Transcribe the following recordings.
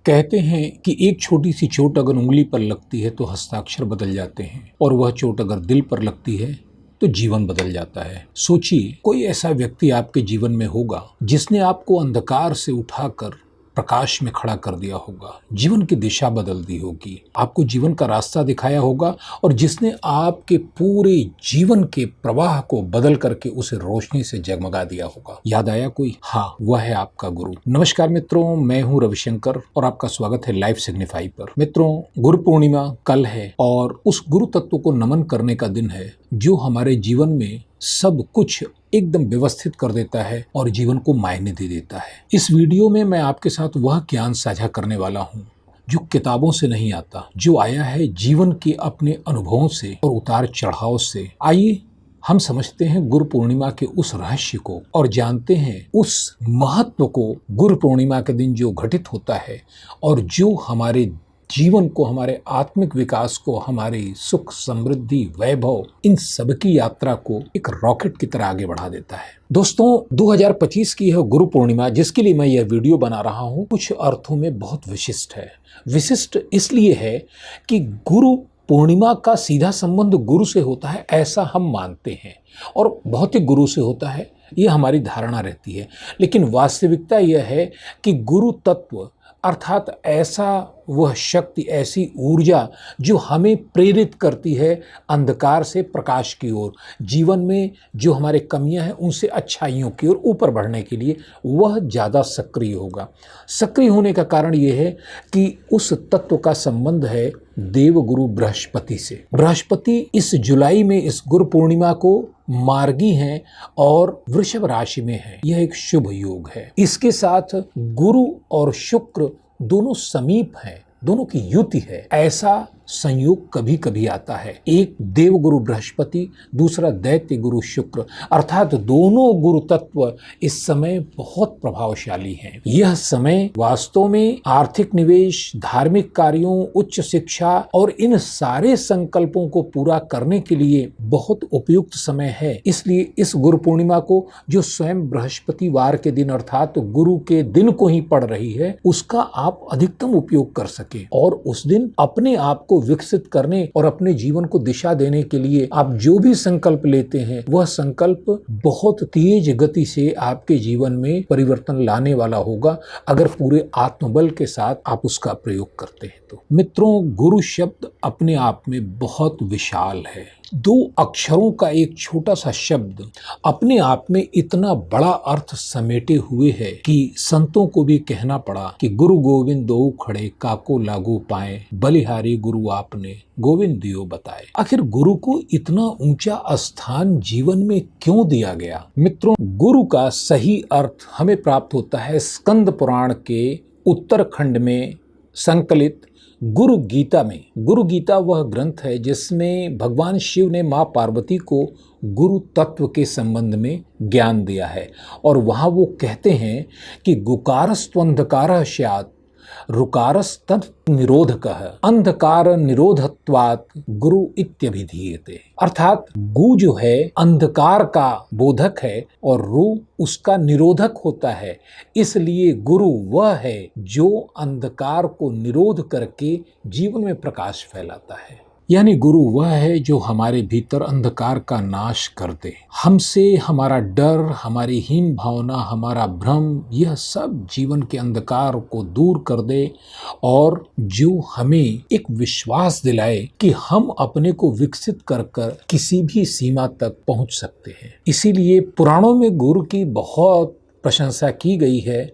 कहते हैं कि एक छोटी सी चोट अगर उंगली पर लगती है तो हस्ताक्षर बदल जाते हैं, और वह चोट अगर दिल पर लगती है तो जीवन बदल जाता है। सोचिए, कोई ऐसा व्यक्ति आपके जीवन में होगा जिसने आपको अंधकार से उठाकर प्रकाश में खड़ा कर दिया होगा, जीवन की दिशा बदल दी होगी, आपको जीवन का रास्ता दिखाया होगा, और जिसने आपके पूरे जीवन के प्रवाह को बदल करके उसे रोशनी से जगमगा दिया होगा। याद आया कोई? हाँ, वह है आपका गुरु। नमस्कार मित्रों, मैं हूं रविशंकर और आपका स्वागत है लाइफ सिग्निफाई पर। मित्रों, गुरु पूर्णिमा कल है और उस गुरु तत्व को नमन करने का दिन है जो हमारे जीवन में सब कुछ एकदम व्यवस्थित कर देता है और जीवन को मायने दे देता है। इस वीडियो में मैं आपके साथ वह ज्ञान साझा करने वाला हूँ जो किताबों से नहीं आता, जो आया है जीवन के अपने अनुभवों से और उतार चढ़ाव से। आइए हम समझते हैं गुरु पूर्णिमा के उस रहस्य को और जानते हैं उस महत्व को गुरु पूर्णिमा के दिन जो घटित होता है और जो हमारे जीवन को, हमारे आत्मिक विकास को, हमारी सुख समृद्धि वैभव, इन सब की यात्रा को एक रॉकेट की तरह आगे बढ़ा देता है। दोस्तों, 2025 की यह गुरु पूर्णिमा जिसके लिए मैं यह वीडियो बना रहा हूँ, कुछ अर्थों में बहुत विशिष्ट है। विशिष्ट इसलिए है कि गुरु पूर्णिमा का सीधा संबंध गुरु से होता है ऐसा हम मानते हैं, और भौतिक गुरु से होता है यह हमारी धारणा रहती है। लेकिन वास्तविकता यह है कि गुरु तत्व अर्थात ऐसा वह शक्ति, ऐसी ऊर्जा जो हमें प्रेरित करती है अंधकार से प्रकाश की ओर, जीवन में जो हमारे कमियां हैं उनसे अच्छाइयों की ओर ऊपर बढ़ने के लिए, वह ज़्यादा सक्रिय होगा। सक्रिय होने का कारण यह है कि उस तत्व का संबंध है देवगुरु बृहस्पति से। बृहस्पति इस जुलाई में इस गुरु पूर्णिमा को मार्गी हैं और वृषभ राशि में है। यह एक शुभ योग है। इसके साथ गुरु और शुक्र दोनों समीप हैं, दोनों की युति है। ऐसा संयोग कभी कभी आता है, एक देवगुरु बृहस्पति, दूसरा दैत्य गुरु शुक्र, अर्थात दोनों गुरु तत्व इस समय बहुत प्रभावशाली हैं। यह समय वास्तव में आर्थिक निवेश, धार्मिक कार्यों, उच्च शिक्षा और इन सारे संकल्पों को पूरा करने के लिए बहुत उपयुक्त समय है। इसलिए इस गुरु पूर्णिमा को, जो स्वयं बृहस्पतिवार के दिन अर्थात गुरु के दिन को ही पड़ रही है, उसका आप अधिकतम उपयोग कर सके और उस दिन अपने आप को विकसित करने और अपने जीवन को दिशा देने के लिए आप जो भी संकल्प लेते हैं, वह संकल्प बहुत तेज गति से आपके जीवन में परिवर्तन लाने वाला होगा अगर पूरे आत्मबल के साथ आप उसका प्रयोग करते हैं तो। मित्रों, गुरु शब्द अपने आप में बहुत विशाल है। 2 अक्षरों का एक छोटा सा शब्द अपने आप में इतना बड़ा अर्थ समेटे हुए है कि संतों को भी कहना पड़ा कि गुरु गोविंद दो खड़े काको लागू पाए, बलिहारी गुरु आपने गोविंद दियो बताए। आखिर गुरु को इतना ऊंचा स्थान जीवन में क्यों दिया गया? मित्रों, गुरु का सही अर्थ हमें प्राप्त होता है स्कंद पुराण के उत्तरखंड में संकलित गुरु गीता में। गुरु गीता वह ग्रंथ है जिसमें भगवान शिव ने माँ पार्वती को गुरु तत्व के संबंध में ज्ञान दिया है, और वहाँ वो कहते हैं कि गुकारस्त्वंधकारः स्यात् रुकारस्तत् निरोधकः अंधकार निरोधत्वात् गुरु इत्यभिधीयते। अर्थात गु जो है अंधकार का बोधक है और रु उसका निरोधक होता है। इसलिए गुरु वह है जो अंधकार को निरोध करके जीवन में प्रकाश फैलाता है। यानी गुरु वह है जो हमारे भीतर अंधकार का नाश कर दे, हमसे हमारा डर, हमारी हीन भावना, हमारा भ्रम, यह सब जीवन के अंधकार को दूर कर दे और जो हमें एक विश्वास दिलाए कि हम अपने को विकसित कर किसी भी सीमा तक पहुंच सकते हैं। इसीलिए पुराणों में गुरु की बहुत प्रशंसा की गई है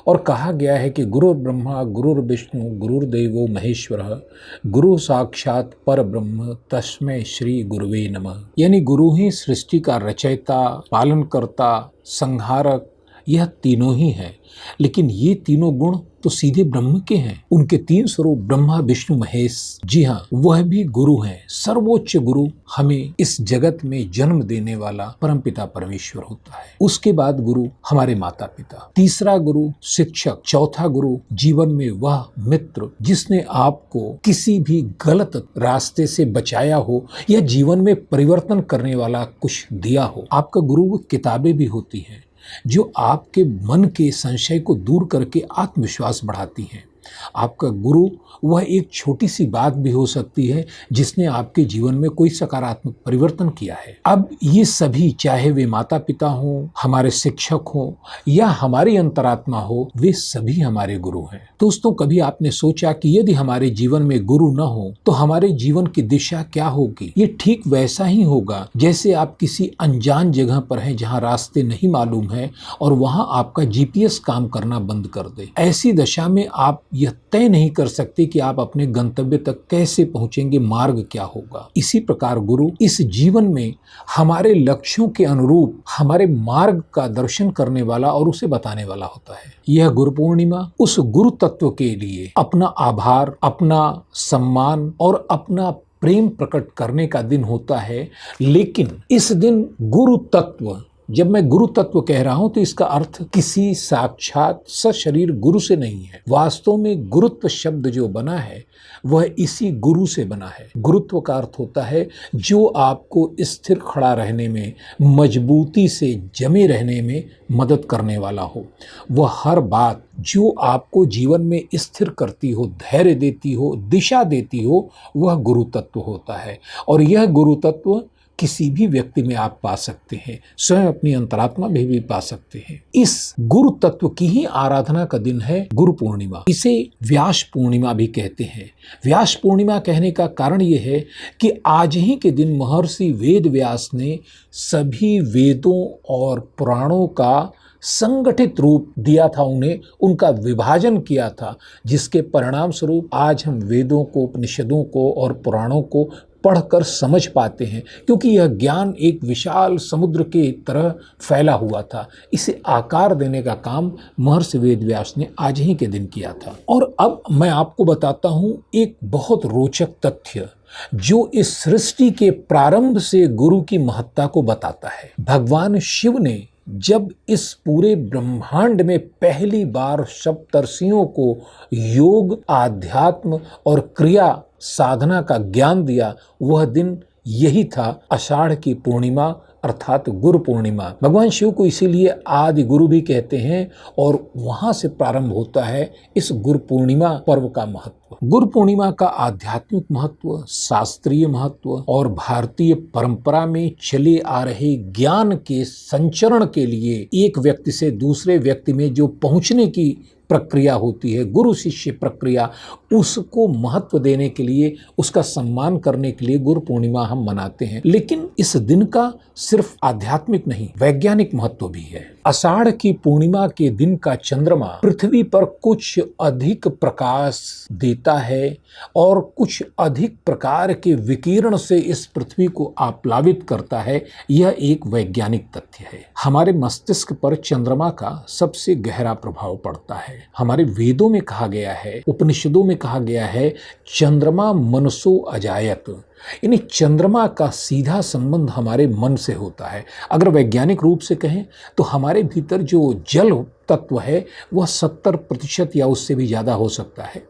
और कहा गया है कि गुरु ब्रह्मा गुरुर विष्णु गुरुर्देवो महेश्वरः गुरु साक्षात पर ब्रह्म तस्मै श्री गुरुवे नमः। यानी गुरु ही सृष्टि का रचयिता, पालनकर्ता, संहारक, यह तीनों ही हैं। लेकिन ये तीनों गुण तो सीधे ब्रह्म के हैं। उनके 3 स्वरूप ब्रह्मा विष्णु महेश, जी हाँ, वह भी गुरु हैं। सर्वोच्च गुरु हमें इस जगत में जन्म देने वाला परमपिता परमेश्वर होता है। उसके बाद गुरु हमारे माता पिता, तीसरा गुरु शिक्षक, चौथा गुरु जीवन में वह मित्र जिसने आपको किसी भी गलत रास्ते से बचाया हो या जीवन में परिवर्तन करने वाला कुछ दिया हो। आपका गुरु वो किताबें भी होती हैं जो आपके मन के संशय को दूर करके आत्मविश्वास बढ़ाती हैं। आपका गुरु वह एक छोटी सी बात भी हो सकती है जिसने आपके जीवन में कोई सकारात्मक परिवर्तन किया है। अब ये सभी, चाहे वे माता पिता हों, हमारे शिक्षक हों या हमारी अंतरात्मा हो, वे सभी हमारे गुरु हैं। दोस्तों, कभी आपने सोचा कि यदि हमारे जीवन में गुरु न हो तो हमारे जीवन की दिशा क्या होगी? ये ठीक वैसा ही होगा जैसे आप किसी अनजान जगह पर हैं जहां रास्ते नहीं मालूम है और वहां आपका जीपीएस काम करना बंद कर दे। ऐसी दशा में आप यह तय नहीं कर सकते कि आप अपने गंतव्य तक कैसे पहुंचेंगे, मार्ग क्या होगा। इसी प्रकार गुरु इस जीवन में हमारे लक्ष्यों के अनुरूप हमारे मार्ग का दर्शन करने वाला और उसे बताने वाला होता है। यह गुरु पूर्णिमा उस गुरु तत्व के लिए अपना आभार, अपना सम्मान और अपना प्रेम प्रकट करने का दिन होता है। लेकिन इस दिन गुरु तत्व, जब मैं गुरु तत्व कह रहा हूं तो इसका अर्थ किसी साक्षात सशरीर गुरु से नहीं है। वास्तव में गुरुत्व शब्द जो बना है वह इसी गुरु से बना है। गुरुत्व का अर्थ होता है जो आपको स्थिर खड़ा रहने में, मजबूती से जमे रहने में मदद करने वाला हो। वह हर बात जो आपको जीवन में स्थिर करती हो, धैर्य देती हो, दिशा देती हो, वह गुरु तत्व होता है। और यह गुरु तत्व किसी भी व्यक्ति में आप पा सकते हैं, स्वयं अपनी अंतरात्मा में भी पा सकते हैं। इस गुरु तत्व की ही आराधना का दिन है गुरु पूर्णिमा। इसे व्यास पूर्णिमा भी कहते हैं। व्यास पूर्णिमा कहने का कारण यह है कि आज ही के दिन महर्षि वेद व्यास ने सभी वेदों और पुराणों का संगठित रूप दिया था, उन्हें उनका विभाजन किया था, जिसके परिणाम स्वरूप आज हम वेदों को, उपनिषदों को और पुराणों को पढ़कर समझ पाते हैं, क्योंकि यह ज्ञान एक विशाल समुद्र के तरह फैला हुआ था। इसे आकार देने का काम महर्षि वेद व्यास ने आज ही के दिन किया था। और अब मैं आपको बताता हूं एक बहुत रोचक तथ्य जो इस सृष्टि के प्रारंभ से गुरु की महत्ता को बताता है। भगवान शिव ने जब इस पूरे ब्रह्मांड में पहली बार सप्तर्षियों को योग, आध्यात्म और क्रिया साधना का ज्ञान दिया, वह दिन यही था आषाढ़ की पूर्णिमा अर्थात गुरु पूर्णिमा। भगवान शिव को इसीलिए आदि गुरु भी कहते हैं और वहां से प्रारंभ होता है इस गुरु पूर्णिमा पर्व का महत्व। गुरु पूर्णिमा का आध्यात्मिक महत्व, शास्त्रीय महत्व और भारतीय परंपरा में चले आ रहे ज्ञान के संचरण के लिए एक व्यक्ति से दूसरे व्यक्ति में जो पहुंचने की प्रक्रिया होती है, गुरु शिष्य प्रक्रिया, उसको महत्व देने के लिए, उसका सम्मान करने के लिए गुरु पूर्णिमा हम मनाते हैं। लेकिन इस दिन का सिर्फ आध्यात्मिक नहीं, वैज्ञानिक महत्व भी है। आषाढ़ की पूर्णिमा के दिन का चंद्रमा पृथ्वी पर कुछ अधिक प्रकाश देता है और कुछ अधिक प्रकार के विकिरण से इस पृथ्वी को आप्लावित करता है। यह एक वैज्ञानिक तथ्य है। हमारे मस्तिष्क पर चंद्रमा का सबसे गहरा प्रभाव पड़ता है। हमारे वेदों में कहा गया है, उपनिषदों में कहा गया है, चंद्रमा मनसो अजायत, यानी चंद्रमा का सीधा संबंध हमारे मन से होता है। अगर वैज्ञानिक रूप से कहें तो हमारे भीतर जो जल तत्व है वह 70% या उससे भी ज़्यादा हो सकता है।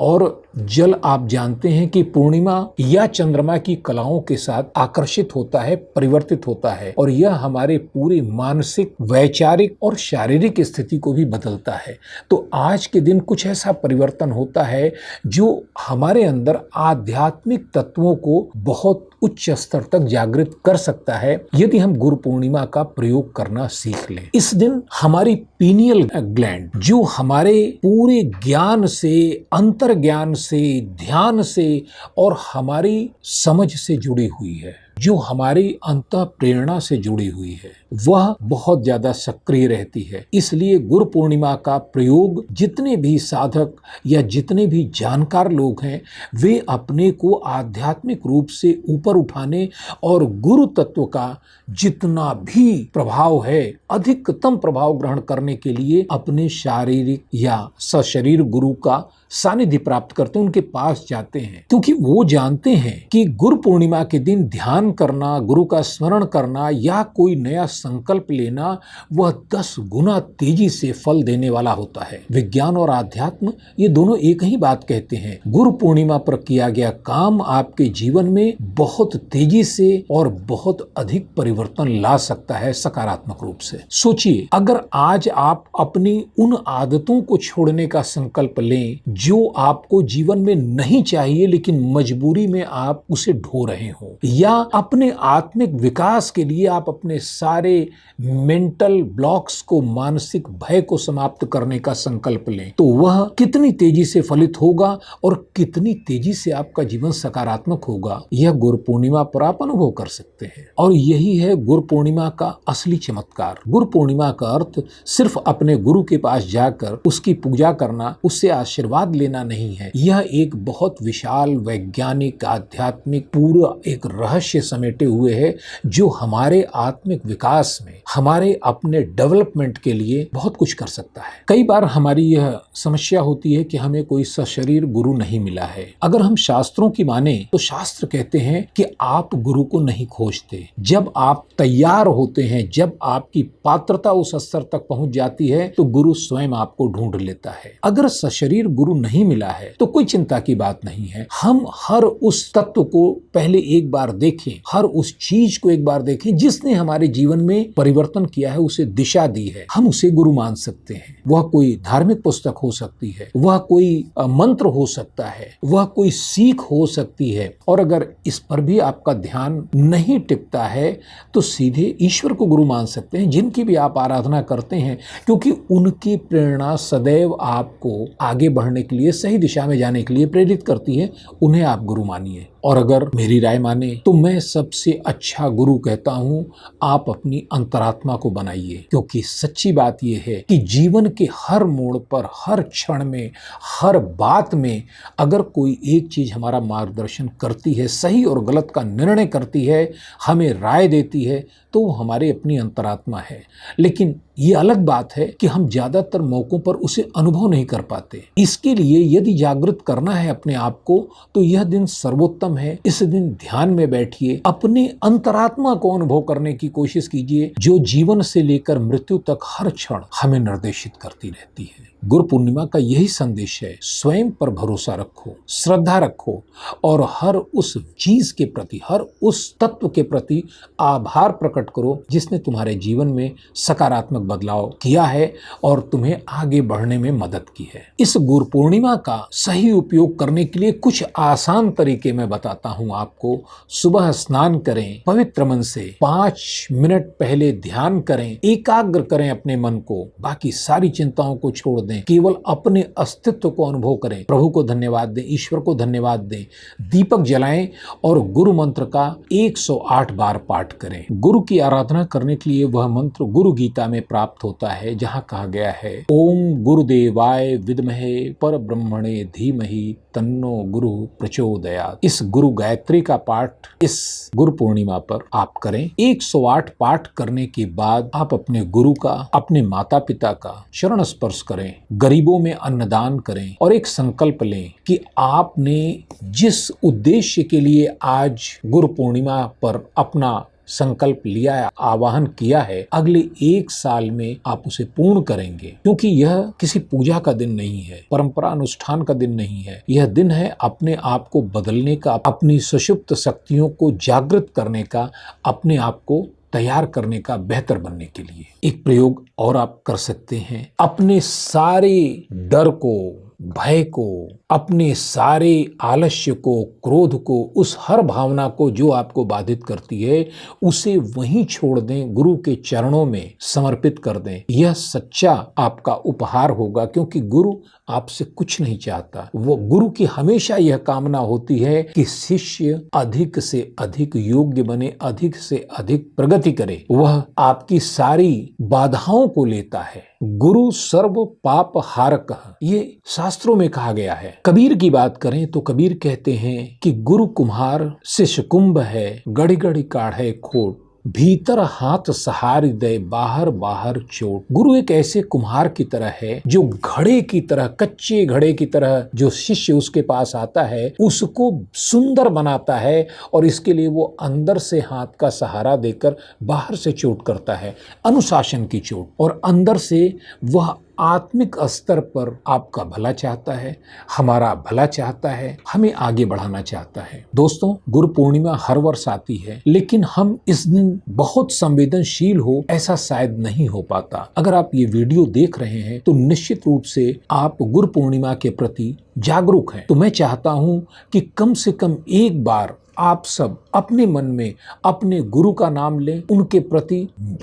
और जल आप जानते हैं कि पूर्णिमा या चंद्रमा की कलाओं के साथ आकर्षित होता है, परिवर्तित होता है और यह हमारे पूरी मानसिक, वैचारिक और शारीरिक स्थिति को भी बदलता है। तो आज के दिन कुछ ऐसा परिवर्तन होता है जो हमारे अंदर आध्यात्मिक तत्वों को बहुत उच्च स्तर तक जागृत कर सकता है यदि हम गुरु पूर्णिमा का प्रयोग करना सीख लें। इस दिन हमारी पीनियल ग्लैंड जो हमारे पूरे ज्ञान से, अंतर ज्ञान से, ध्यान से और हमारी समझ से जुड़ी हुई है, जो हमारी अंतः प्रेरणा से जुड़ी हुई है, वह बहुत ज्यादा सक्रिय रहती है। इसलिए गुरु पूर्णिमा का प्रयोग जितने भी साधक या जितने भी जानकार लोग हैं वे अपने को आध्यात्मिक रूप से ऊपर उठाने और गुरु तत्व का जितना भी प्रभाव है अधिकतम प्रभाव ग्रहण करने के लिए अपने शारीरिक या सशरीर गुरु का सानिध्य प्राप्त करते हैं, उनके पास जाते हैं, क्योंकि वो जानते हैं कि गुरु पूर्णिमा के दिन ध्यान करना, गुरु का स्मरण करना या कोई नया संकल्प लेना वह 10 गुना तेजी से फल देने वाला होता है। विज्ञान और आध्यात्म ये दोनों एक ही बात कहते हैं। गुरु पूर्णिमा पर किया गया काम आपके जीवन में बहुत तेजी से और बहुत अधिक परिवर्तन ला सकता है सकारात्मक रूप से। सोचिए, अगर आज आप अपनी उन आदतों को छोड़ने का संकल्प लें जो आपको जीवन में नहीं चाहिए लेकिन मजबूरी में आप उसे ढो रहे हो, या अपने आत्मिक विकास के लिए आप अपने सारे मेंटल ब्लॉक्स को, मानसिक भय को समाप्त करने का संकल्प लें, तो वह कितनी तेजी से फलित होगा और कितनी तेजी से आपका जीवन सकारात्मक होगा, यह गुरु पूर्णिमा पर आप अनुभव कर सकते हैं। और यही है गुरु पूर्णिमा का असली चमत्कार। गुरु पूर्णिमा का अर्थ सिर्फ अपने गुरु के पास जाकर उसकी पूजा करना, उससे आशीर्वाद लेना नहीं है। यह एक बहुत विशाल वैज्ञानिक, आध्यात्मिक पूरा एक रहस्य समेटे हुए है जो हमारे आत्मिक विकास में, हमारे अपने डेवलपमेंट के लिए बहुत कुछ कर सकता है। कई बार हमारी यह समस्या होती है कि हमें कोई सशरीर गुरु नहीं मिला है। अगर हम शास्त्रों की माने तो शास्त्र कहते हैं कि आप गुरु को नहीं खोजते। जब आप तैयार होते हैं, जब आपकी पात्रता उस स्तर तक पहुंच जाती है, तो गुरु स्वयं आपको ढूंढ लेता है। अगर सशरीर गुरु नहीं मिला है तो कोई चिंता की बात नहीं है। हम हर उस तत्व को पहले एक बार देखें, हर उस चीज को एक बार देखें जिसने हमारे जीवन में परिवर्तन किया है, उसे दिशा दी है। हम उसे गुरु मान सकते हैं। वह कोई धार्मिक पुस्तक हो सकती है, वह कोई मंत्र हो सकता है, वह कोई सीख हो सकती है। और अगर इस पर भी आपका ध्यान नहीं टिकता है तो सीधे ईश्वर को गुरु मान सकते हैं, जिनकी भी आप आराधना करते हैं, क्योंकि उनकी प्रेरणा सदैव आपको आगे बढ़ने के लिए, सही दिशा में जाने के लिए प्रेरित करती है। उन्हें आप गुरु मानिए। और अगर मेरी राय माने तो मैं सबसे अच्छा गुरु कहता हूं, आप अपनी अंतरात्मा को बनाइए। क्योंकि सच्ची बात यह है कि जीवन के हर मोड़ पर, हर क्षण में, हर बात में अगर कोई एक चीज हमारा मार्गदर्शन करती है, सही और गलत का निर्णय करती है, हमें राय देती है, तो वो हमारी अपनी अंतरात्मा है। लेकिन ये अलग बात है कि हम ज्यादातर मौकों पर उसे अनुभव नहीं कर पाते। इसके लिए यदि जागृत करना है अपने आप को तो यह दिन सर्वोत्तम है। इस दिन ध्यान में बैठिए, अपने अंतरात्मा को अनुभव करने की कोशिश कीजिए, जो जीवन से लेकर मृत्यु तक हर क्षण हमें निर्देशित करती रहती है। गुरु पूर्णिमा का यही संदेश है, स्वयं पर भरोसा रखो, श्रद्धा रखो और हर उस चीज के प्रति, हर उस तत्व के प्रति आभार प्रकट करो जिसने तुम्हारे जीवन में सकारात्मक बदलाव किया है और तुम्हें आगे बढ़ने में मदद की है। इस गुरु पूर्णिमा का सही उपयोग करने के लिए कुछ आसान तरीके मैं बताता हूं आपको। सुबह स्नान करें, पवित्र मन से 5 मिनट पहले ध्यान करें, एकाग्र करें अपने मन को, बाकी सारी चिंताओं को छोड़ दें, केवल अपने अस्तित्व को अनुभव करें, प्रभु को धन्यवाद दें, ईश्वर को धन्यवाद दें, दीपक जलाएं और गुरु मंत्र का 108 बार पाठ करें। गुरु की आराधना करने के लिए वह मंत्र गुरु गीता में प्राप्त होता है, जहां कहा गया है, ओम गुरुदेवाय विद्महे परब्रह्मणे धीमहि तन्नो गुरु प्रचोदयात्। इस गुरु गायत्री का पाठ इस गुरु पूर्णिमा पर आप करें। 108 पाठ करने के बाद आप अपने गुरु का, अपने माता पिता का शरण स्पर्श करें, गरीबों में अन्नदान करें और एक संकल्प लें कि आपने जिस उद्देश्य के लिए आज गुरु पूर्णिमा पर अपना संकल्प लिया है, आवाहन किया है, अगले 1 साल में आप उसे पूर्ण करेंगे। क्योंकि यह किसी पूजा का दिन नहीं है, परंपरा अनुष्ठान का दिन नहीं है। यह दिन है अपने आप को बदलने का, अपनी सुषुप्त शक्तियों को जागृत करने का, अपने आप को तैयार करने का, बेहतर बनने के लिए। एक प्रयोग और आप कर सकते हैं, अपने सारे डर को, भय को, अपने सारे आलस्य को, क्रोध को, उस हर भावना को जो आपको बाधित करती है, उसे वहीं छोड़ दें, गुरु के चरणों में समर्पित कर दें। यह सच्चा आपका उपहार होगा, क्योंकि गुरु आपसे कुछ नहीं चाहता। वो गुरु की हमेशा यह कामना होती है कि शिष्य अधिक से अधिक योग्य बने, अधिक से अधिक प्रगति करे। वह आपकी सारी बाधाओं को लेता है। गुरु सर्व पाप हारक, ये शास्त्रों में कहा गया है। कबीर की बात करें तो कबीर कहते हैं कि गुरु कुम्हार शिष्य कुंभ है, गढ़ी गढ़ी काढ़े खोट, भीतर हाथ सहार दे बाहर बाहर चोट। गुरु एक ऐसे कुम्हार की तरह है जो घड़े की तरह, कच्चे घड़े की तरह जो शिष्य उसके पास आता है उसको सुंदर बनाता है, और इसके लिए वो अंदर से हाथ का सहारा देकर बाहर से चोट करता है, अनुशासन की चोट, और अंदर से वह आत्मिक स्तर पर आपका भला चाहता है, हमारा भला चाहता है, हमें आगे बढ़ाना चाहता है। दोस्तों, गुरु पूर्णिमा हर वर्ष आती है, लेकिन हम इस दिन बहुत संवेदनशील हो ऐसा शायद नहीं हो पाता। अगर आप ये वीडियो देख रहे हैं तो निश्चित रूप से आप गुरु पूर्णिमा के प्रति जागरूक हैं। तो मैं चाहता हूं कि कम से कम एक बार आप सब अपने मन में अपने गुरु का नाम लें, उनके प्रति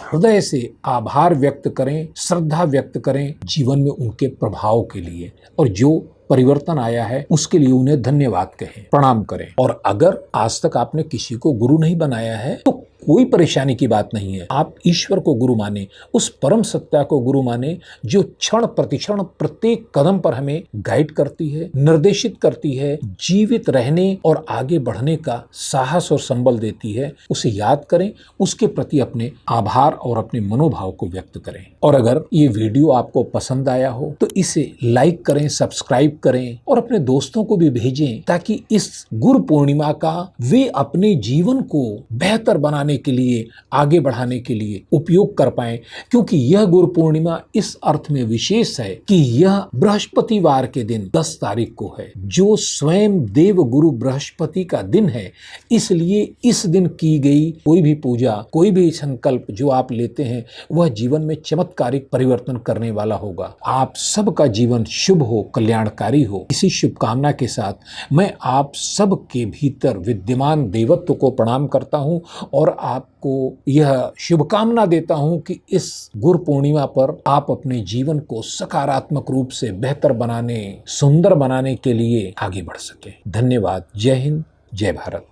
हृदय से आभार व्यक्त करें, श्रद्धा व्यक्त करें जीवन में उनके प्रभाव के लिए, और जो परिवर्तन आया है उसके लिए उन्हें धन्यवाद कहें, प्रणाम करें। और अगर आज तक आपने किसी को गुरु नहीं बनाया है तो कोई परेशानी की बात नहीं है। आप ईश्वर को गुरु माने, उस परम सत्ता को गुरु माने जो क्षण प्रतिक्षण प्रत्येक कदम पर हमें गाइड करती है, निर्देशित करती है, जीवित रहने और आगे बढ़ने का साहस और संबल देती है। उसे याद करें, उसके प्रति अपने आभार और अपने मनोभाव को व्यक्त करें। और अगर ये वीडियो आपको पसंद आया हो तो इसे लाइक करें, सब्सक्राइब करें और अपने दोस्तों को भी भेजें, ताकि इस गुरु पूर्णिमा का वे अपने जीवन को बेहतर बनाने के लिए, आगे बढ़ाने के लिए उपयोग कर पाएं। क्योंकि यह गुरु पूर्णिमा इस अर्थ में विशेष है कि यह बृहस्पतिवार के दिन 10 तारीख को है, जो स्वयं देव गुरु बृहस्पति का दिन है। इसलिए इस दिन की गई कोई भी पूजा, कोई भी संकल्प जो आप लेते हैं वह जीवन में चमत्कारिक परिवर्तन करने वाला होगा। आप सबका जीवन शुभ हो, कल्याणकारी हो। इसी शुभकामना के साथ मैं आप सब के भीतर विद्यमान देवत्व को प्रणाम करता हूं और आपको यह शुभकामना देता हूं कि इस गुरु पूर्णिमा पर आप अपने जीवन को सकारात्मक रूप से बेहतर बनाने, सुंदर बनाने के लिए आगे बढ़ सके। धन्यवाद। जय हिंद, जय भारत।